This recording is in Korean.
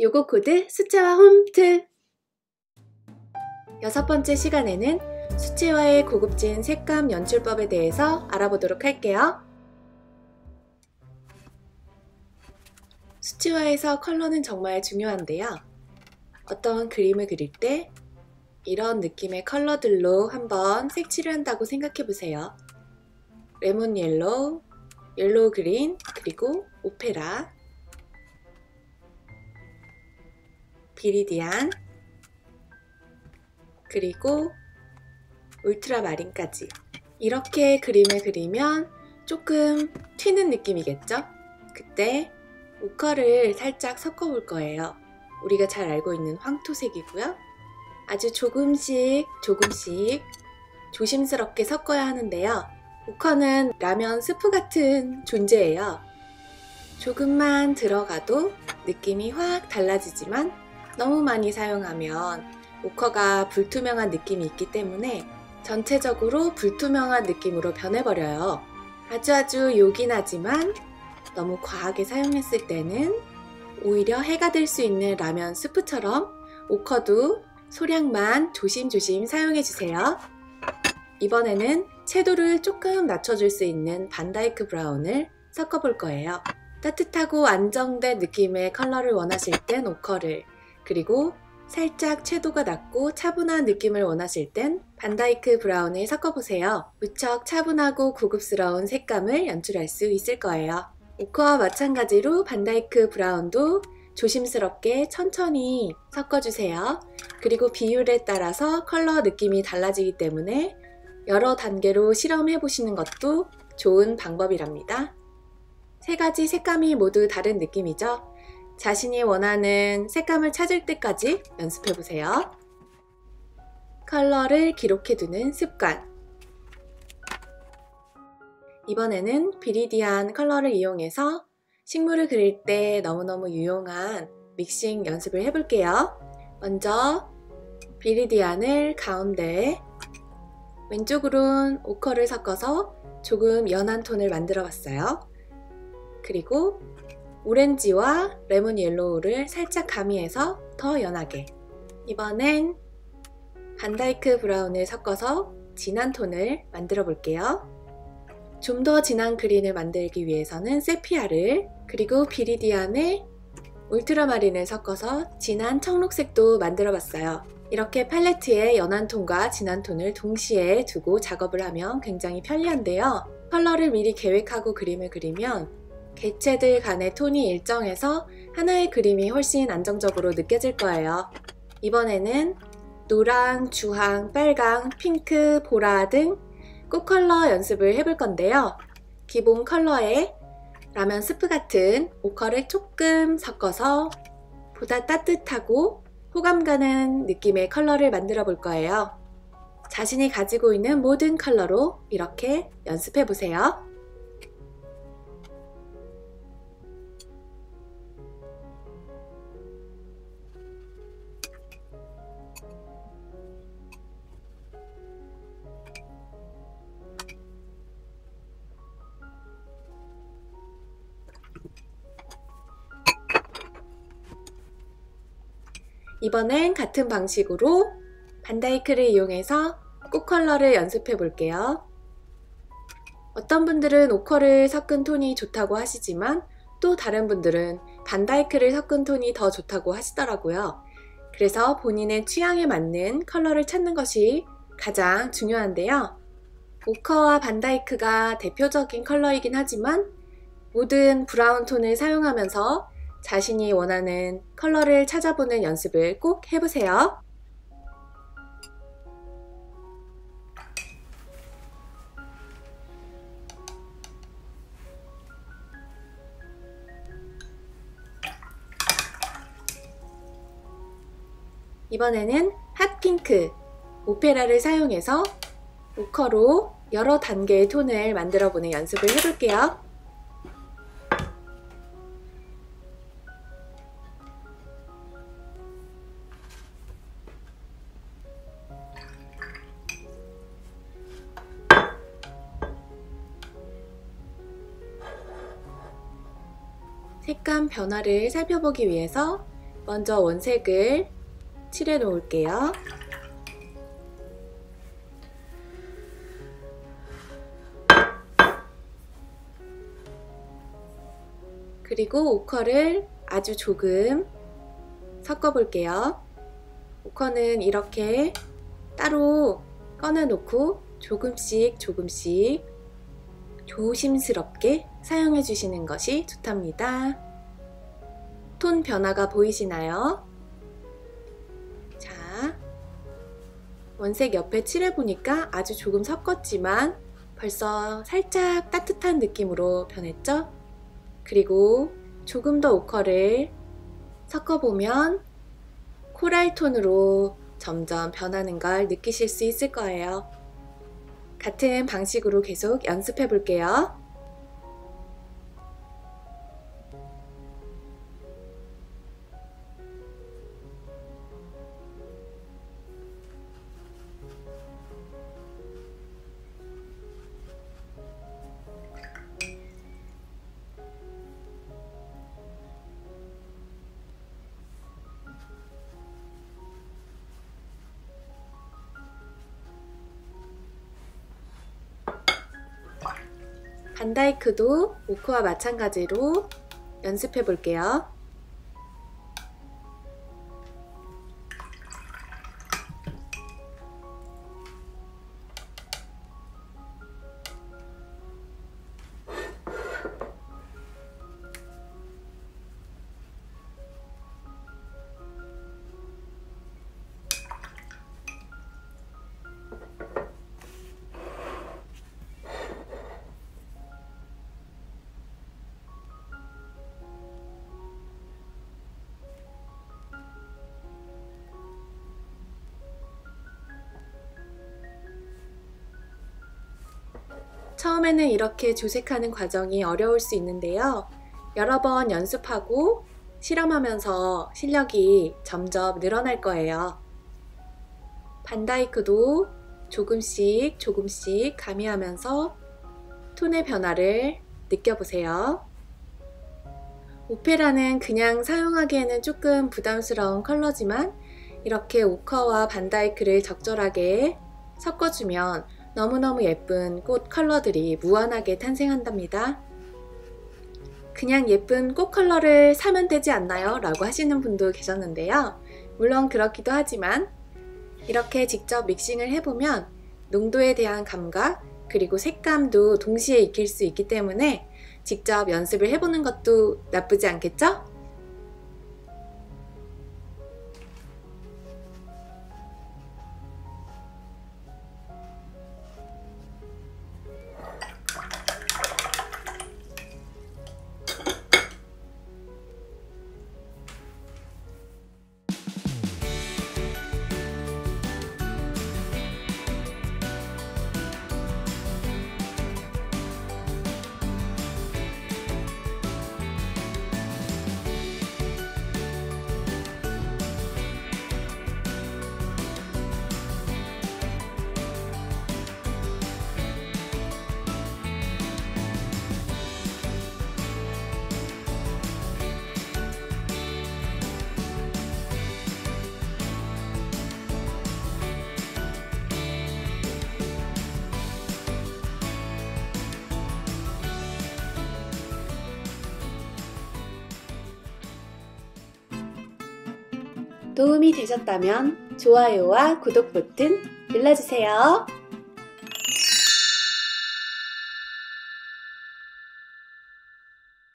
요거 코드 수채화 홈트! 6번째 시간에는 수채화의 고급진 색감 연출법에 대해서 알아보도록 할게요. 수채화에서 컬러는 정말 중요한데요. 어떤 그림을 그릴 때 이런 느낌의 컬러들로 한번 색칠을 한다고 생각해 보세요. 레몬 옐로우, 옐로우 그린, 그리고 오페라, 비리디안, 그리고 울트라마린까지 이렇게 그림을 그리면 조금 튀는 느낌이겠죠? 그때 오컬을 살짝 섞어 볼 거예요. 우리가 잘 알고 있는 황토색이고요. 아주 조금씩 조심스럽게 섞어야 하는데요. 오컬은 라면 스프 같은 존재예요. 조금만 들어가도 느낌이 확 달라지지만 너무 많이 사용하면 오컬가 불투명한 느낌이 있기 때문에 전체적으로 불투명한 느낌으로 변해버려요. 아주 요긴하지만 너무 과하게 사용했을 때는 오히려 해가 될 수 있는 라면 스프처럼 오컬도 소량만 조심조심 사용해주세요. 이번에는 채도를 조금 낮춰줄 수 있는 반다이크 브라운을 섞어볼 거예요. 따뜻하고 안정된 느낌의 컬러를 원하실 땐 오컬을, 그리고 살짝 채도가 낮고 차분한 느낌을 원하실 땐 반다이크 브라운을 섞어보세요. 무척 차분하고 고급스러운 색감을 연출할 수 있을 거예요. 오컬과 마찬가지로 반다이크 브라운도 조심스럽게 천천히 섞어주세요. 그리고 비율에 따라서 컬러 느낌이 달라지기 때문에 여러 단계로 실험해 보시는 것도 좋은 방법이랍니다. 세 가지 색감이 모두 다른 느낌이죠? 자신이 원하는 색감을 찾을 때까지 연습해 보세요. 컬러를 기록해 두는 습관. 이번에는 비리디안 컬러를 이용해서 식물을 그릴 때 너무너무 유용한 믹싱 연습을 해볼게요. 먼저 비리디안을 가운데에, 왼쪽으로는 오컬을 섞어서 조금 연한 톤을 만들어 봤어요. 그리고 오렌지와 레몬 옐로우를 살짝 가미해서 더 연하게, 이번엔 반다이크 브라운을 섞어서 진한 톤을 만들어 볼게요. 좀 더 진한 그린을 만들기 위해서는 세피아를, 그리고 비리디안에 울트라마린을 섞어서 진한 청록색도 만들어 봤어요. 이렇게 팔레트에 연한 톤과 진한 톤을 동시에 두고 작업을 하면 굉장히 편리한데요. 컬러를 미리 계획하고 그림을 그리면 객체들 간의 톤이 일정해서 하나의 그림이 훨씬 안정적으로 느껴질 거예요. 이번에는 노랑, 주황, 빨강, 핑크, 보라 등 꽃 컬러 연습을 해볼 건데요. 기본 컬러에 라면 스프 같은 오컬을 조금 섞어서 보다 따뜻하고 호감 가는 느낌의 컬러를 만들어 볼 거예요. 자신이 가지고 있는 모든 컬러로 이렇게 연습해 보세요. 이번엔 같은 방식으로 반다이크를 이용해서 꽃 컬러를 연습해 볼게요. 어떤 분들은 오컬을 섞은 톤이 좋다고 하시지만 또 다른 분들은 반다이크를 섞은 톤이 더 좋다고 하시더라고요. 그래서 본인의 취향에 맞는 컬러를 찾는 것이 가장 중요한데요. 오컬과 반다이크가 대표적인 컬러이긴 하지만 모든 브라운 톤을 사용하면서 자신이 원하는 컬러를 찾아보는 연습을 꼭 해보세요. 이번에는 핫핑크, 오페라를 사용해서 오컬로 여러 단계의 톤을 만들어보는 연습을 해볼게요. 색감 변화를 살펴보기 위해서 먼저 원색을 칠해 놓을게요. 그리고 오컬을 아주 조금 섞어 볼게요. 오컬은 이렇게 따로 꺼내 놓고 조금씩 조심스럽게 사용해 주시는 것이 좋답니다. 톤 변화가 보이시나요? 자, 원색 옆에 칠해 보니까 아주 조금 섞었지만 벌써 살짝 따뜻한 느낌으로 변했죠? 그리고 조금 더 오컬을 섞어보면 코랄 톤으로 점점 변하는 걸 느끼실 수 있을 거예요. 같은 방식으로 계속 연습해 볼게요. 반다이크도 오크와 마찬가지로 연습해 볼게요. 처음에는 이렇게 조색하는 과정이 어려울 수 있는데요. 여러 번 연습하고 실험하면서 실력이 점점 늘어날 거예요. 반다이크도 조금씩 가미하면서 톤의 변화를 느껴보세요. 오페라는 그냥 사용하기에는 조금 부담스러운 컬러지만 이렇게 오커와 반다이크를 적절하게 섞어주면 너무너무 예쁜 꽃 컬러들이 무한하게 탄생한답니다. 그냥 예쁜 꽃 컬러를 사면 되지 않나요? 라고 하시는 분도 계셨는데요. 물론 그렇기도 하지만 이렇게 직접 믹싱을 해보면 농도에 대한 감각 그리고 색감도 동시에 익힐 수 있기 때문에 직접 연습을 해보는 것도 나쁘지 않겠죠? 도움이 되셨다면 좋아요와 구독 버튼 눌러주세요.